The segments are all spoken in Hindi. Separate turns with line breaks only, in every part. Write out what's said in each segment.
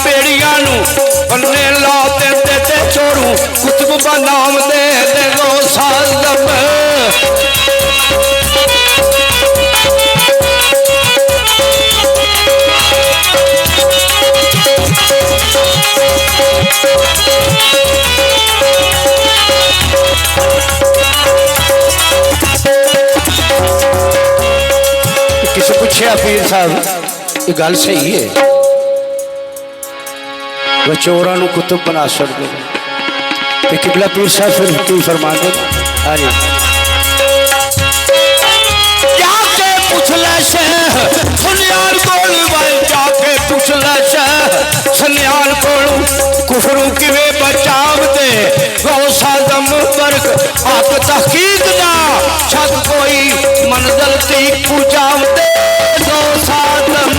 पेड़ियां पन्ने ला देते ते चोरू कुतुब का नाम दे गौसा आजम। किसी पूछे पीर साहब ये गल सही है वह चोरा कुतुब बना सकते किबला पीर साहब फिर तू फरमा दे। हाँ जी जाके पूछ ले सन्याल कोल जाके पूछ ले सन्याल कोल कुफरू किवे बचाव दे गौसा दम वर्ग आप तहकीक दा छक कोई मंजिल ती पूजाव दे गौसा दम।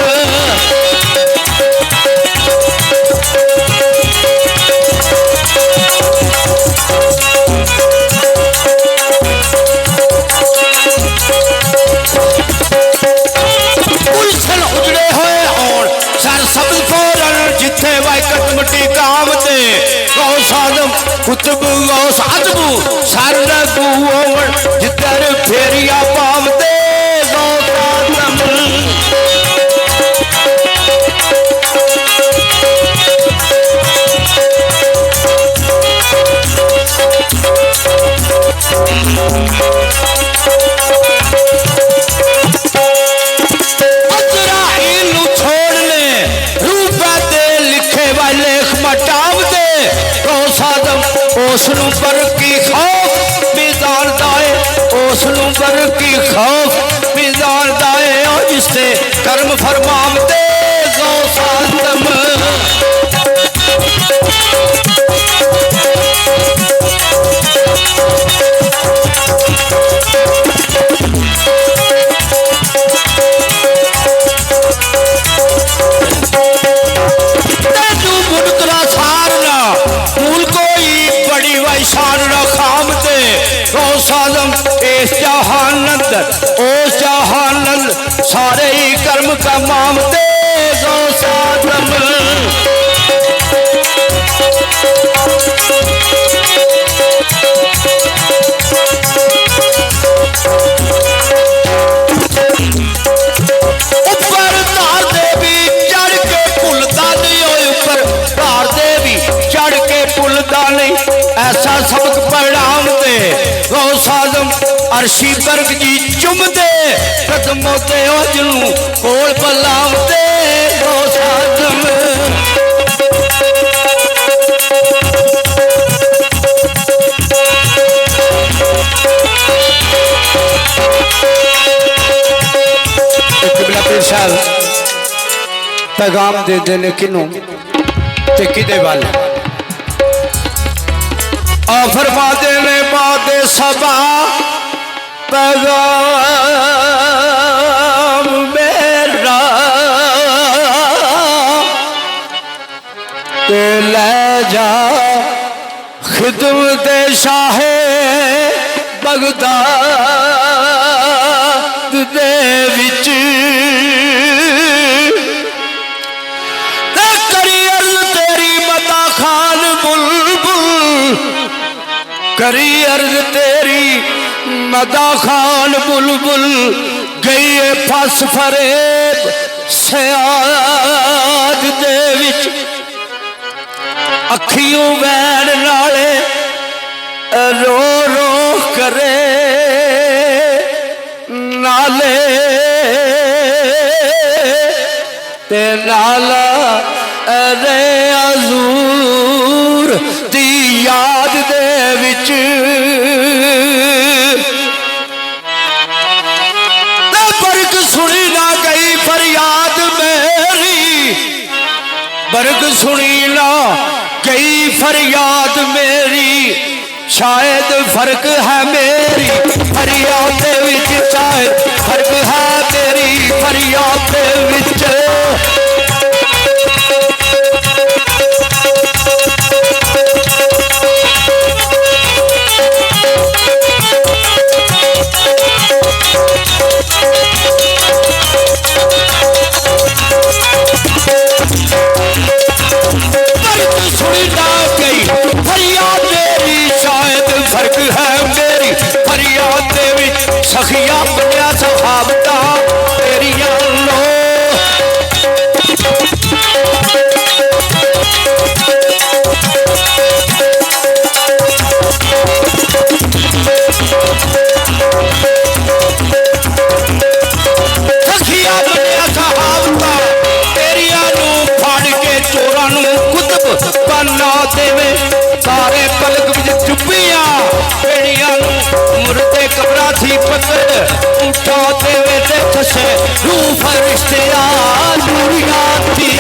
जिथे वाइकट मटी काम दे गौसादम कुतुब गौस अजबू सर रघु जिधर फेरिया पाम दे गौसादम। ओसनू पर की खौफ मिजान दाए ओसनू पर की खौफ मिजान दाए और जिससे कर्म फरमाम दे गौसादम। ओ जहानंद सारे ही कर्म का माम दे गौसादम। ऊपर तार देवी चढ़ के भुलता नहीं ऊपर तार देवी चढ़ के भुलता नहीं ऐसा सबक परिणाम दे गौसादम। अर्शी वर्ग जी चुम दे कदमों ते ओजनू कोल पलाम दे गौसादम। किबला पीर साहब पैगाम दे देने किनू ते किदे वाले आ फरमा देने बाद सबा पैगाम मेरा ते ले जा खिदमत शाहे बगदाद दे विच करी अर्ज तेरी मता खान बुलबुल करी अर्ज तेरी मदा खान बुलबुल गई फस फरेब सियाद दे विच अखियों वैन नाले रो रो करे नाले ते नाला रे अजूर दी याद दे विच बर्ग सुनी ना गई फरियाद मेरी बर्ग सुनी ना गई फरियाद मेरी शायद फर्क है मेरी फरियाद विच शायद फर्क है मेरी फरियाद विच। ना गई फरियाद तेरी शायद फर्क है मेरी फरियाद दे विच सखिया बनया सहाबता तेरिया लो सखिया बनया सहाबता तेरिया नू फाड़ के चोरां नू कुतब बना देवे सारे पलक विच चुपिया बेड़िया नू मुर्दे कबरा थी पकड़ उठा देवे ते खसे रूह फरिश्तिया नूरिया थी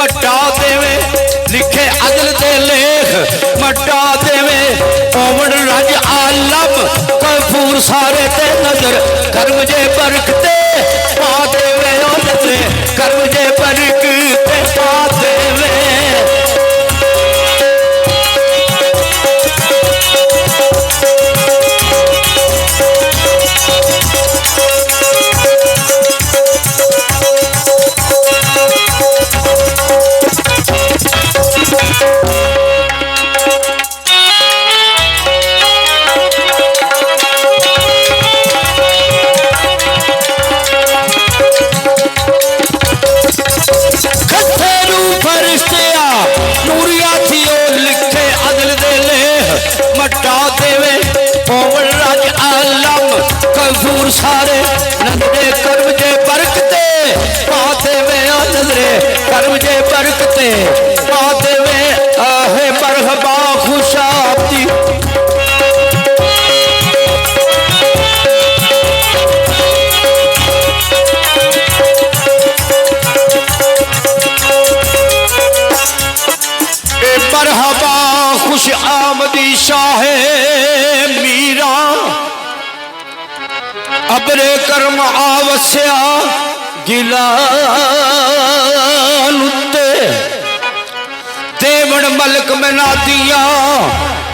मटा देवे लिखे अदल दे लेख मटा देवे ओमन रज आलम कफूर सारे ते नजर कर्म जे बरकते पा देवे ओ नजरे कर्म जे बरकते पा देवे मटा देवे ओवल राज आलम कफूर सारे नजरे कर्म जे बरकते पा देवे ओ नजरे कर्म जे बरकते पा देवे आहे मरहबा खुशाबदी मरहबा खुश आमदी शाहे मीरा अबरे कर्म आवस्या गिलान उत्ते देवण मलक मनादियां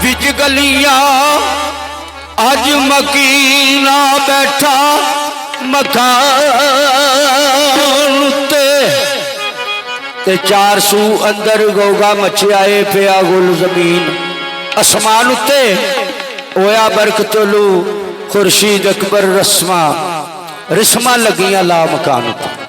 विच गलियां अज मकीना बैठा मकान उत्ते ते 400 अंदर गोगा मचियाए पिया गुल जमीन आसमान उत्ते होया बरकतुलू खुर्शीद अकबर रस्मा रिस्मा लगियां ला मकान उत्ते